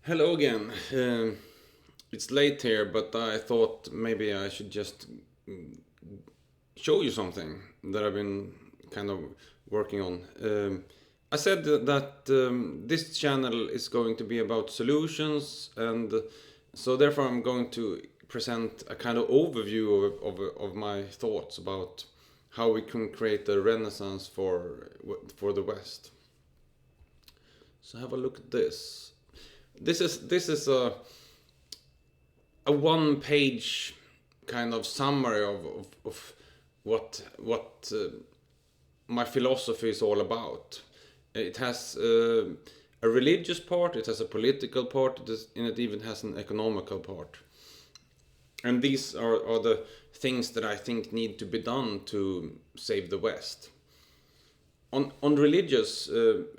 Hello again. It's late here, but I thought maybe I should just show you something that I've been kind of working on. I said that this channel is going to be about solutions, and so therefore I'm going to present a kind of overview of my thoughts about how we can create a renaissance for the West. So have a look at this. This is a one page kind of summary of what my philosophy is all about. It has a religious part, it has a political part, and it even has an economical part. And these are the things that I think need to be done to save the West. On religious,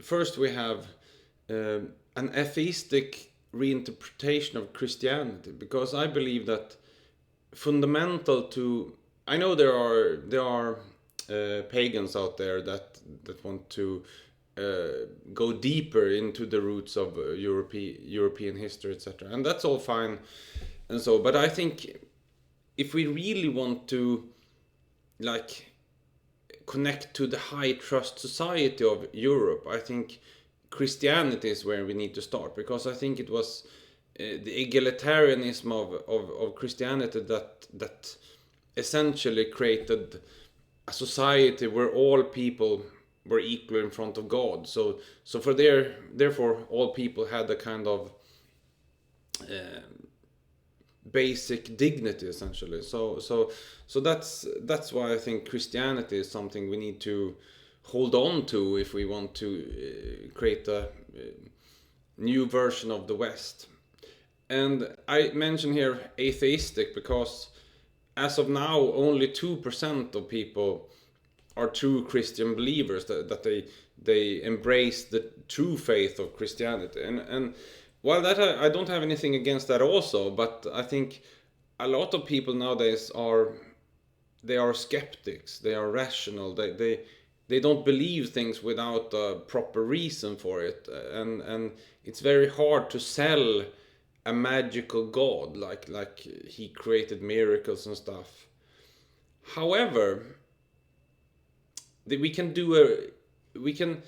first we have an atheistic reinterpretation of Christianity, because I believe that fundamental to I know there are pagans out there that want to go deeper into the roots of European history, etc., and that's all fine and so. But I think if we really want to like connect to the high trust society of Europe, I think Christianity is where we need to start, because I think it was the egalitarianism of Christianity that essentially created a society where all people were equal in front of God. So therefore all people had a kind of basic dignity essentially. So that's why I think Christianity is something we need to hold on to if we want to create a new version of the West. And I mention here atheistic because as of now only 2% of people are true Christian believers, that they embrace the true faith of Christianity. And while that I don't have anything against that also, but I think a lot of people nowadays are skeptics, they are rational, they don't believe things without a proper reason for it, and it's very hard to sell a magical god like he created miracles and stuff. However, we can do we can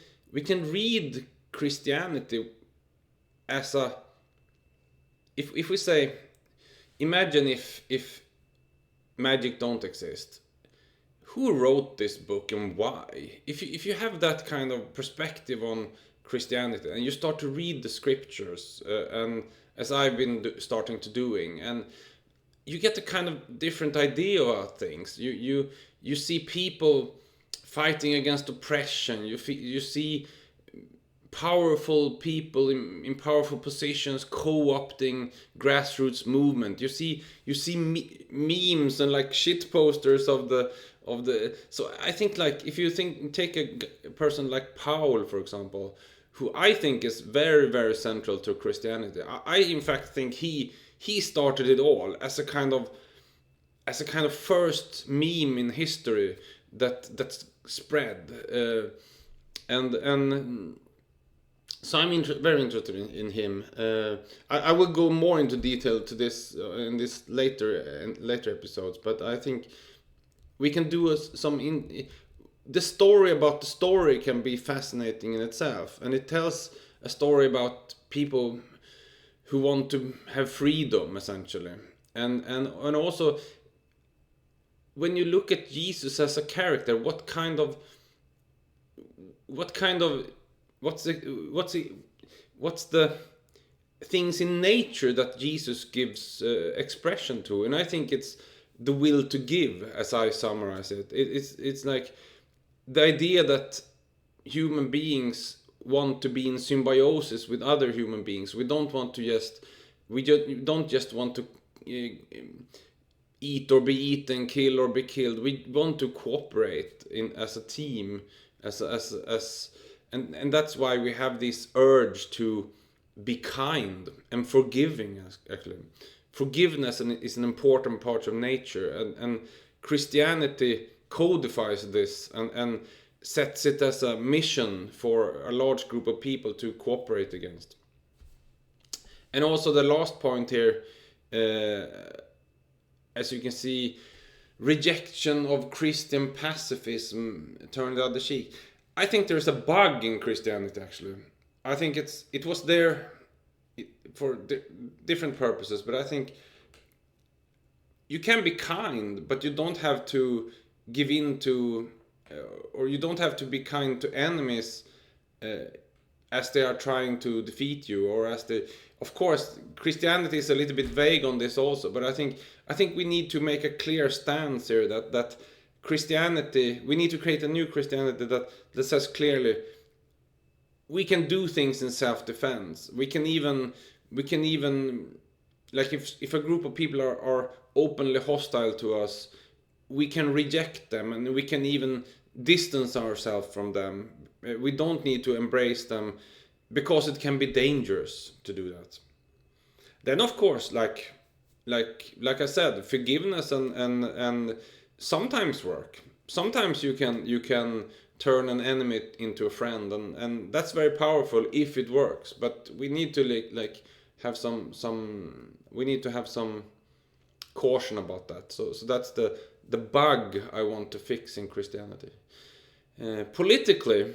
read Christianity as a if we say, imagine if magic don't exist, who wrote this book and why? If you have that kind of perspective on Christianity and you start to read the scriptures, and as I've been starting to doing, and you get a kind of different idea about things. You see people fighting against oppression. You see powerful people in powerful positions co-opting grassroots movement. You see memes and like shit posters of the. So I think, like, if you take a person like Paul, for example, who I think is very very central to Christianity. I in fact think he started it all as a kind of first meme in history that spread, and so I'm very interested in him. I will go more into detail to this in this later episodes, but I think we can do the story about the story can be fascinating in itself, and it tells a story about people who want to have freedom essentially, and also when you look at Jesus as a character, what kind of what's the things in nature that Jesus gives expression to? And I think it's the will to give, as I summarize it. It's like the idea that human beings want to be in symbiosis with other human beings. We don't just want to eat or be eaten, kill or be killed. We want to cooperate as a team, and that's why we have this urge to be kind and forgiving. Actually, forgiveness is an important part of nature, and Christianity codifies this and sets it as a mission for a large group of people to cooperate against. And also the last point here, as you can see, rejection of Christian pacifism, turn the other cheek. I think there's a bug in Christianity actually. I think it was there for different purposes, but I think you can be kind, but you don't have to give in to, or you don't have to be kind to enemies as they are trying to defeat you, or as they. Of course, Christianity is a little bit vague on this also, but I think we need to make a clear stance here that Christianity, we need to create a new Christianity that says clearly we can do things in self-defense. We can even like if a group of people are openly hostile to us, we can reject them and we can even distance ourselves from them. We don't need to embrace them because it can be dangerous to do that. Then of course, like I said, forgiveness and sometimes work. Sometimes you can turn an enemy into a friend, and that's very powerful if it works. But we need to like have some we need to have some caution about that. So that's the bug I want to fix in Christianity. Politically,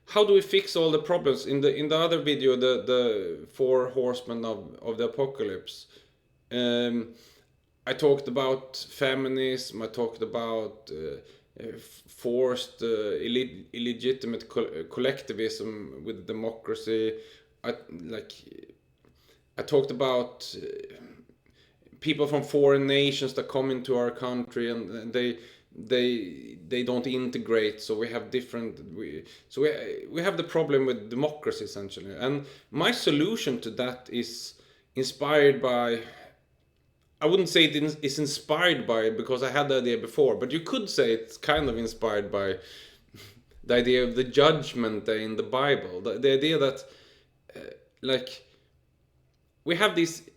how do we fix all the problems? In the other video, the four horsemen of the apocalypse, I talked about feminism. I talked about forced illegitimate collectivism with democracy. I talked about people from foreign nations that come into our country and they don't integrate, so we have we have the problem with democracy essentially. And my solution to that is inspired by, I wouldn't say it is inspired by it because I had the idea before, but you could say it's kind of inspired by the idea of the judgment day in the Bible. The idea that like we have this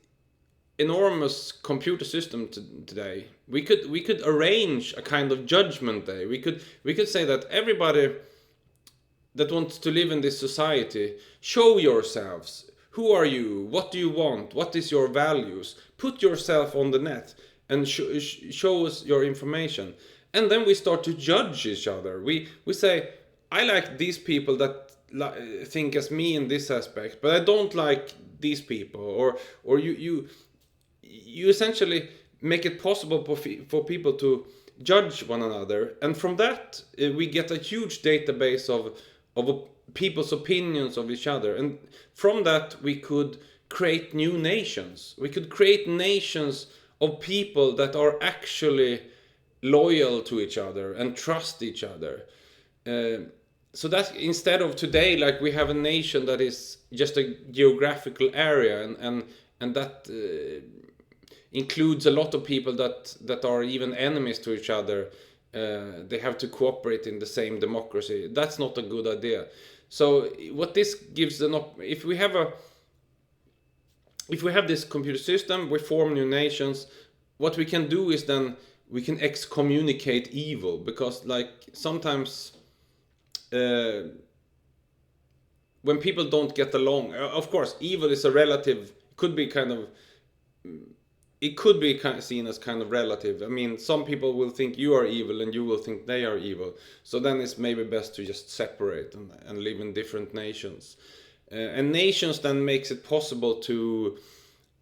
enormous computer system today. We could arrange a kind of judgment day. We could say that everybody that wants to live in this society, show yourselves. Who are you? What do you want? What is your values? Put yourself on the net and show us your information. And then we start to judge each other. We say, I like these people that think as me in this aspect, but I don't like these people. Or you essentially make it possible for people to judge one another. And from that, we get a huge database of people's opinions of each other. And from that, we could create new nations. We could create nations of people that are actually loyal to each other and trust each other. So that instead of today, like we have a nation that is just a geographical area and that includes a lot of people that are even enemies to each other. They have to cooperate in the same democracy. That's not a good idea. So what this gives if we have this computer system, we form new nations. What we can do is then we can excommunicate evil, because like sometimes when people don't get along, of course, evil is a relative. It could be seen as kind of relative. I mean, some people will think you are evil and you will think they are evil. So then it's maybe best to just separate and live in different nations. And nations then makes it possible to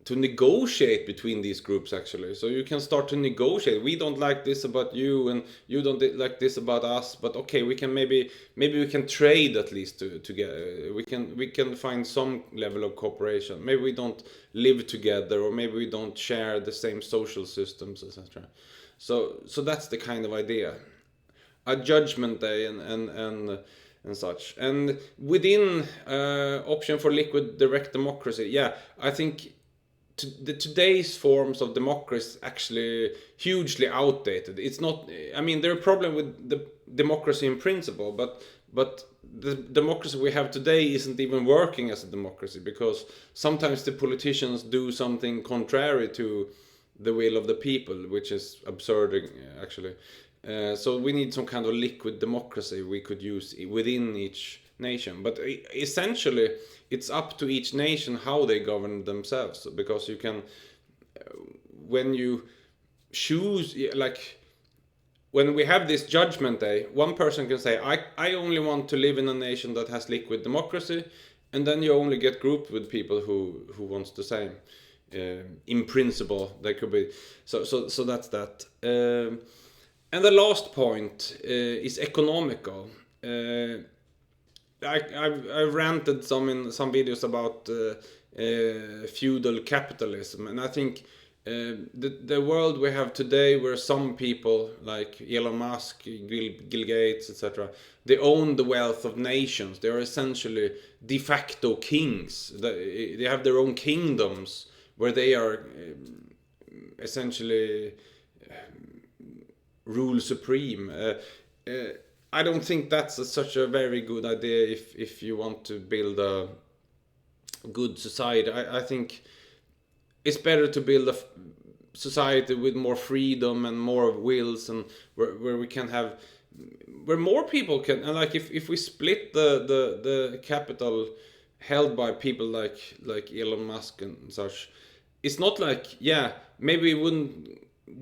negotiate between these groups actually. So you can start to negotiate. We don't like this about you and you don't like this about us, but okay, we can maybe we can trade at least together. We can find some level of cooperation. Maybe we don't live together, or maybe we don't share the same social systems, etc. So that's the kind of idea. A judgment day and such. And within option for liquid direct democracy, yeah, I think today's forms of democracy is actually hugely outdated. It's not. I mean, there are problems with the democracy in principle, but the democracy we have today isn't even working as a democracy, because sometimes the politicians do something contrary to the will of the people, which is absurd actually. So we need some kind of liquid democracy we could use within each nation. But essentially, it's up to each nation how they govern themselves, because you can, when you choose, like when we have this judgment day, one person can say, I only want to live in a nation that has liquid democracy, and then you only get grouped with people who wants the same. In principle, there could be, so that's that. And the last point is economical. I've ranted some in some videos about feudal capitalism, and I think the world we have today, where some people like Elon Musk, Bill Gates, etc., they own the wealth of nations. They are essentially de facto kings. They have their own kingdoms where they are essentially rule supreme. I don't think that's such a very good idea if you want to build a good society. I think it's better to build a society with more freedom and more wills, and where we can have, where more people can, and like if we split the capital held by people like Elon Musk and such, it's not like, yeah, maybe we wouldn't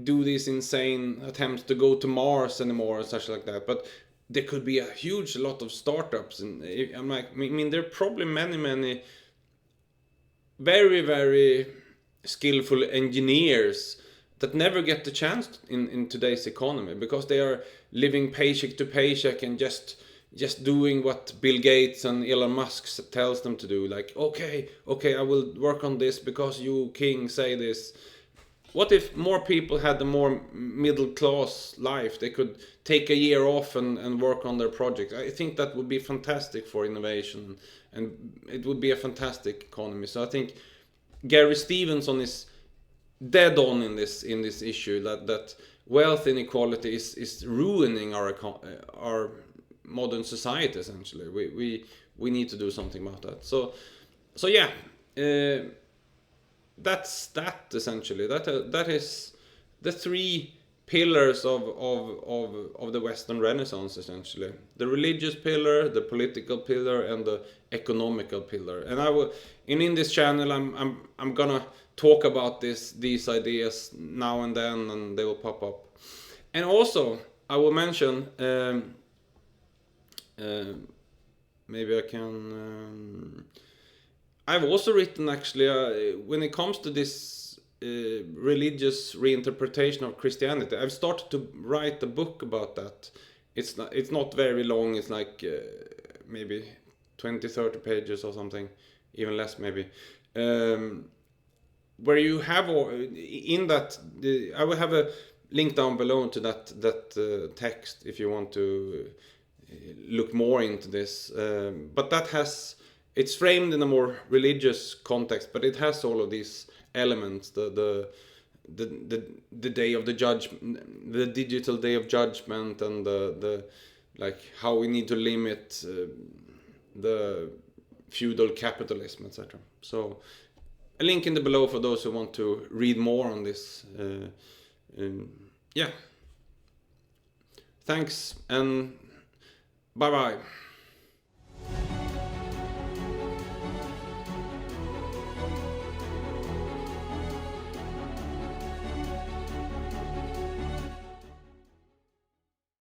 do these insane attempts to go to Mars anymore and such like that, but there could be a huge lot of startups, and I'm like, I mean, there are probably many very, very skillful engineers that never get the chance in today's economy, because they are living paycheck to paycheck and just doing what Bill Gates and Elon Musk tells them to do. Like, okay, I will work on this because you king say this. What if more people had a more middle class life? They could take a year off and work on their projects. I think that would be fantastic for innovation, and it would be a fantastic economy. So I think Gary Stevenson is dead on in this issue, that wealth inequality is ruining our modern society. Essentially, we need to do something about that. So yeah, that's that essentially. That is the three pillars of the Western Renaissance, essentially: the religious pillar, the political pillar, and the economical pillar. And I will, in this channel, I'm gonna talk about these ideas now and then, and they will pop up. And also, I will mention, maybe I can. I've also written, actually, when it comes to this religious reinterpretation of Christianity, I've started to write a book about that. It's not very long. It's like maybe 20-30 pages or something, even less maybe. Where you have, in that, I will have a link down below to that text if you want to look more into this. But that has, it's framed in a more religious context, but it has all of these elements: the day of the judgment, the digital day of judgment, and the like how we need to limit the feudal capitalism, etc. So a link in the below for those who want to read more on this. Yeah. Thanks, and bye bye.